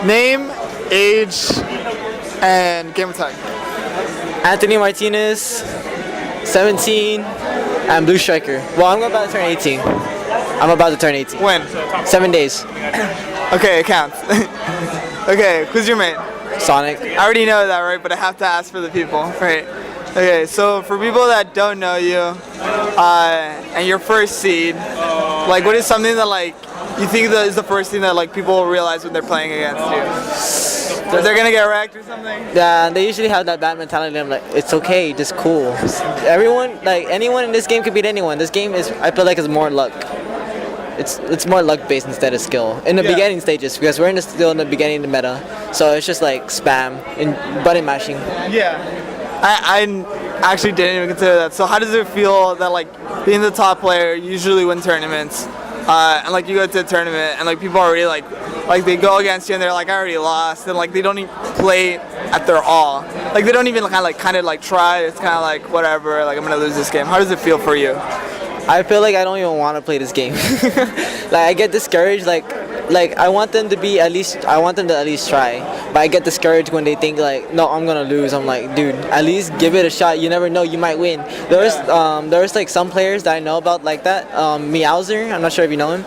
Name, age, and gamer tag. Anthony Martinez, 17, and BluStriker. Well, I'm about to turn 18. I'm about to turn 18. When? 7 days. Okay, it counts. Okay, who's your main? Sonic. I already know that, right? But I have to ask for the people, right? Okay, so for people that don't know you, and your first seed, like, what is something that, like, you think that is the first thing that, like, people will realize when they're playing against you? That they're gonna get wrecked or something? Yeah, they usually have that bad mentality. I'm like, it's okay, just cool. Everyone, like, anyone in this game can beat anyone. This game is, I feel like, is more luck. It's more luck based instead of skill in the beginning stages, because we're still in the beginning of the meta, so it's just like spam and button mashing. Yeah, I actually didn't even consider that. So how does it feel that, like, being the top player, you usually win tournaments, and like you go to a tournament and like people already like they go against you and they're like, I already lost, and like they don't even play at their all, like they don't even kind of try. It's kind of like, whatever, like, I'm gonna lose this game. How does it feel for you? I feel like I don't even want to play this game. Like, I get discouraged. Like I want them to at least try, but I get discouraged when they think like, no, I'm gonna lose. I'm like, dude, at least give it a shot. You never know, you might win. There's like some players that I know about like that. Meowser, I'm not sure if you know him.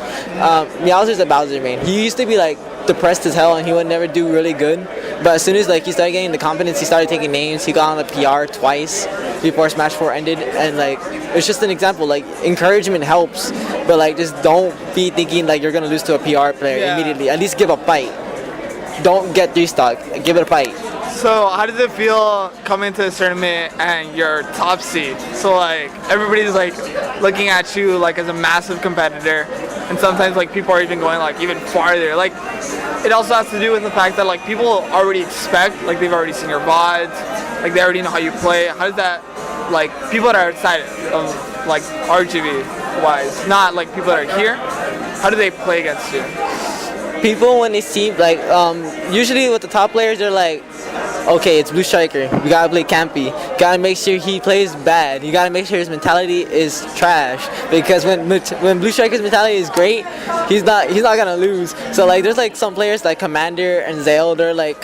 Meowser's a Bowser main. He used to be like depressed as hell and he would never do really good. But as soon as like he started getting the confidence, he started taking names. He got on the PR twice before Smash 4 ended, and like, it's just an example. Like, encouragement helps, but like, just don't be thinking like you're gonna lose to a PR player immediately. At least give a fight. Don't get 3-stock. Give it a fight. So how does it feel coming to this tournament and you're top seed? So like everybody's like looking at you like as a massive competitor, and sometimes like people are even going like even farther. Like, it also has to do with the fact that like people already expect, like they've already seen your VODs, like they already know how you play. How does that, like, people that are outside of like RGV wise, not like people that are here, how do they play against you? People, when they see like usually with the top players, they're like, okay, it's BluStriker, we gotta play campy, gotta make sure he plays bad, you gotta make sure his mentality is trash, because when BluStriker's mentality is great, he's not gonna lose. So like, there's like some players like Commander and Zale, they're like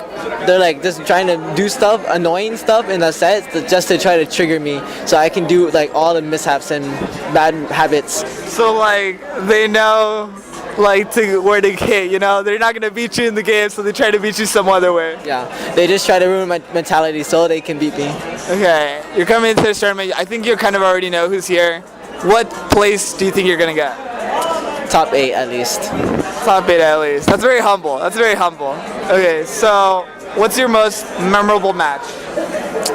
just trying to do stuff, annoying stuff in the sets just to try to trigger me, so I can do like all the mishaps and bad habits. So like, they know like where to hit, you know? They're not gonna beat you in the game, so they try to beat you some other way. Yeah, they just try to ruin my mentality so they can beat me. Okay, you're coming into this tournament. I think you kind of already know who's here. What place do you think you're gonna get? Top 8 at least. Top 8 at least. That's very humble. That's very humble. Okay, so what's your most memorable match?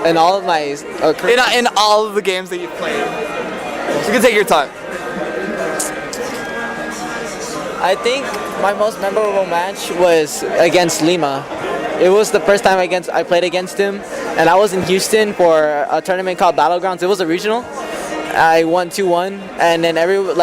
In all of my... in all of the games that you've played. You can take your time. I think my most memorable match was against Lima. It was the first time I played against him, and I was in Houston for a tournament called Battlegrounds. It was a regional. I won 2-1, and then everyone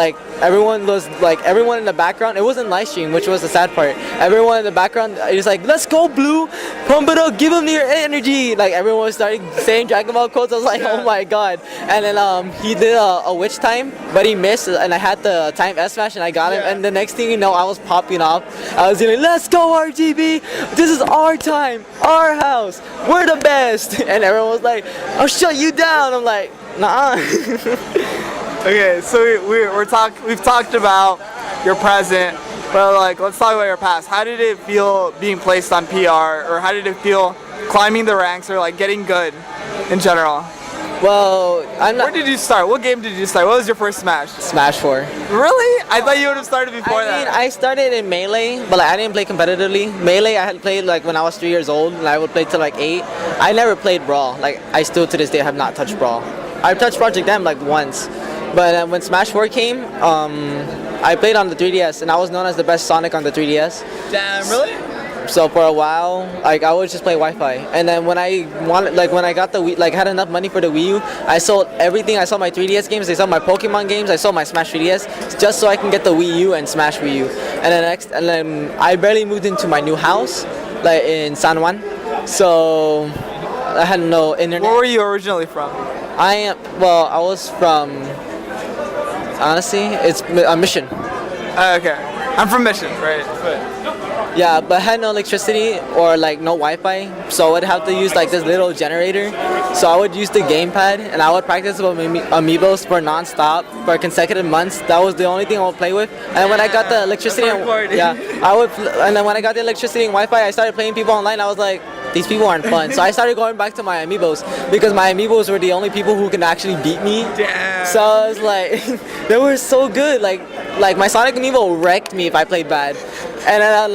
in the background. It wasn't live stream, which was the sad part. Everyone in the background is like, "Let's go, Blue! Pump it up, give him your energy!" Like, everyone was starting saying Dragon Ball quotes. I was like, "Oh my god!" And then he did a witch time, but he missed, and I had the time S smash, and I got him. And the next thing you know, I was popping off. I was yelling, "Let's go, RGV! This is our time, our house. We're the best!" And everyone was like, "I'll shut you down." I'm like, nah. Okay, so we've talked about your present, but like, let's talk about your past. How did it feel being placed on PR, or how did it feel climbing the ranks, or like getting good in general? Well, Where did you start? What game did you start? What was your first Smash? Smash 4. Really? I thought you would have started before that. I started in Melee, but like, I didn't play competitively. Melee I had played like when I was 3 years old, and I would play till like 8. I never played Brawl. Like, I still to this day have not touched Brawl. I've touched Project M like once, but when Smash 4 came, I played on the 3DS, and I was known as the best Sonic on the 3DS. Damn, really? So for a while, like, I would just play Wi-Fi, and then when I got the Wii, like, had enough money for the Wii U, I sold everything. I sold my 3DS games, I sold my Pokemon games, I sold my Smash 3DS, just so I can get the Wii U and Smash Wii U. And then I barely moved into my new house, like in San Juan, so I had no internet. Where were you originally from? I was from, honestly, it's a Mission. Okay, I'm from Mission, right? But Yeah, but I had no electricity or like no Wi-Fi, so I would have to use like this little generator. So I would use the gamepad and I would practice with amiibos for non-stop for consecutive months. That was the only thing I would play with. And when I got the electricity, and then when I got the electricity and Wi-Fi, I started playing people online. I was like, these people aren't fun. So I started going back to my amiibos because my amiibos were the only people who can actually beat me. Damn. So I was like, they were so good. Like my Sonic amiibo wrecked me if I played bad. And then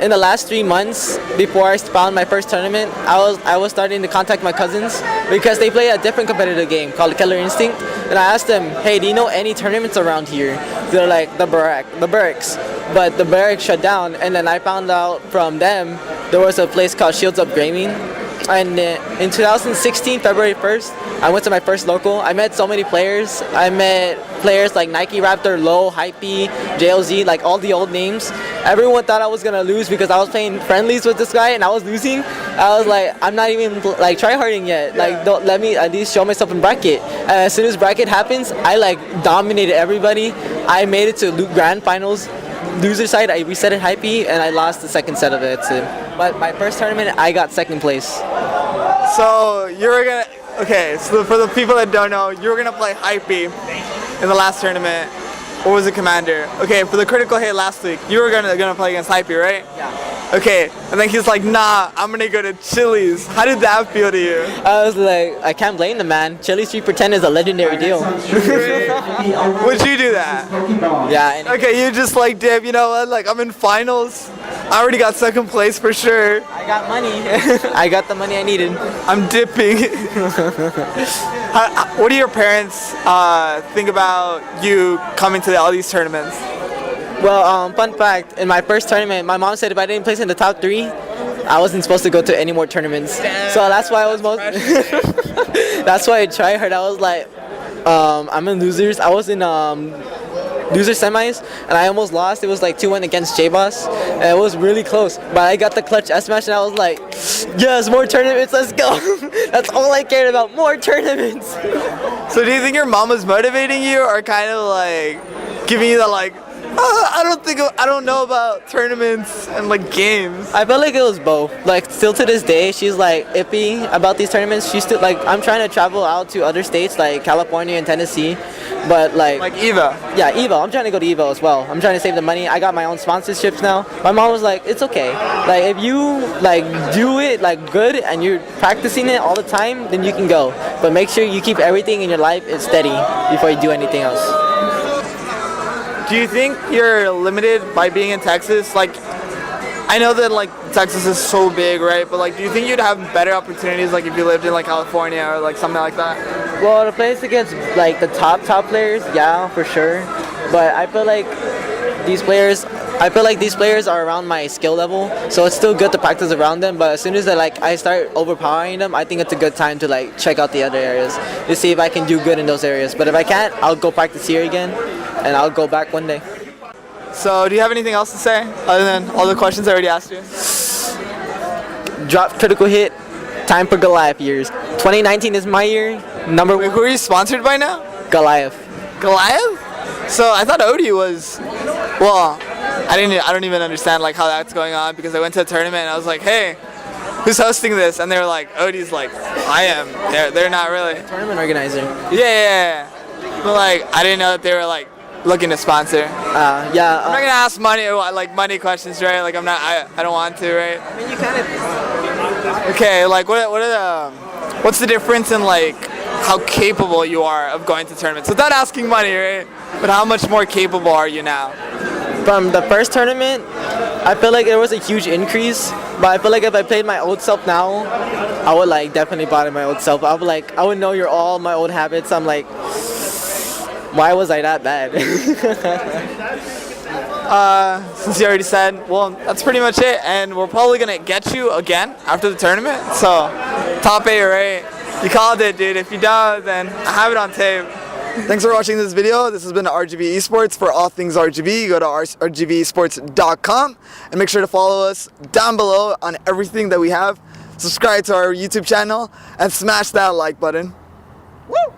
in the last 3 months before I found my first tournament, I was starting to contact my cousins because they play a different competitive game called Killer Instinct. And I asked them, hey, do you know any tournaments around here? They're like, the barracks. But the barracks shut down, and then I found out from them there was a place called Shields Up Gaming. And in 2016, February 1st, I went to my first local. I met so many players. I met players like Nike Raptor, Low, Hypey, JLZ, like all the old names. Everyone thought I was gonna lose because I was playing friendlies with this guy and I was losing. I was like, I'm not even like tryharding yet. Like, don't let me at least show myself in bracket. And as soon as bracket happens, I like dominated everybody. I made it to grand finals. Loser side, I reset it Hypey and I lost the second set of it. But my first tournament, I got second place. So you were gonna, okay, so for the people that don't know, you were gonna play Hypey in the last tournament. Or was it Commander? Okay, for the critical hit last week, you were gonna play against Hypey, right? Yeah. Okay, and then he's like, nah, I'm gonna go to Chili's. How did that feel to you? I was like, I can't blame the man. Chili's 3 for 10 is a legendary deal. Would you do that? Yeah. Okay, you just like, Dave, you know what? Like, I'm in finals. I already got second place for sure. I got money. I got the money I needed. I'm dipping. What do your parents think about you coming to all these tournaments? Well, fun fact, in my first tournament, my mom said if I didn't place in the top 3, I wasn't supposed to go to any more tournaments. Damn, so that's why I was that's why I tried hard. I was like, I'm in losers. I was in loser semis, and I almost lost. It was like 2-1 against J-Boss, and it was really close. But I got the clutch S-Smash, and I was like, yes, more tournaments, let's go. That's all I cared about, more tournaments. So do you think your mom was motivating you, or kind of like giving you the like, I don't know about tournaments and like games? I felt like it was both. Like still to this day, she's like iffy about these tournaments. She's still like, I'm trying to travel out to other states like California and Tennessee, but like EVA. Yeah, EVA. I'm trying to go to EVA as well. I'm trying to save the money. I got my own sponsorships now. My mom was like, it's okay. Like if you like do it like good and you're practicing it all the time, then you can go. But make sure you keep everything in your life steady before you do anything else. Do you think you're limited by being in Texas? Like, I know that like Texas is so big, right? But like, do you think you'd have better opportunities like if you lived in like California or like something like that? Well, to play against like the top players, yeah, for sure. But I feel like these players are around my skill level, so it's still good to practice around them. But as soon as I start overpowering them, I think it's a good time to like check out the other areas to see if I can do good in those areas. But if I can't, I'll go practice here again, and I'll go back one day. So, do you have anything else to say other than all the questions I already asked you? Drop critical hit. Time for Goliath years. 2019 is my year. Number one. Who are you sponsored by now? Goliath. Goliath? So I thought Odie was. Well, I don't even understand like how that's going on because I went to a tournament and I was like, hey, who's hosting this? And they were like, Odie's like, I am. They're not really. Tournament organizer. Yeah. But like, I didn't know that they were like looking to sponsor. Yeah. I'm not gonna ask money questions, right? Like I don't want to, right? I mean, you kind of. Okay, like what's the difference in like how capable you are of going to tournaments without asking money, right? But how much more capable are you now? From the first tournament, I feel like there was a huge increase. But I feel like if I played my old self now, I would like definitely bother my old self. I would know all my old habits. I'm like, why was I that bad? Since you already said, well, that's pretty much it. And we're probably gonna get you again after the tournament. So, top 8, right? You called it, dude. If you don't, then I have it on tape. Thanks for watching this video. This has been RGV Esports. For all things RGV, go to RGVEsports.com and make sure to follow us down below on everything that we have. Subscribe to our YouTube channel and smash that like button. Woo!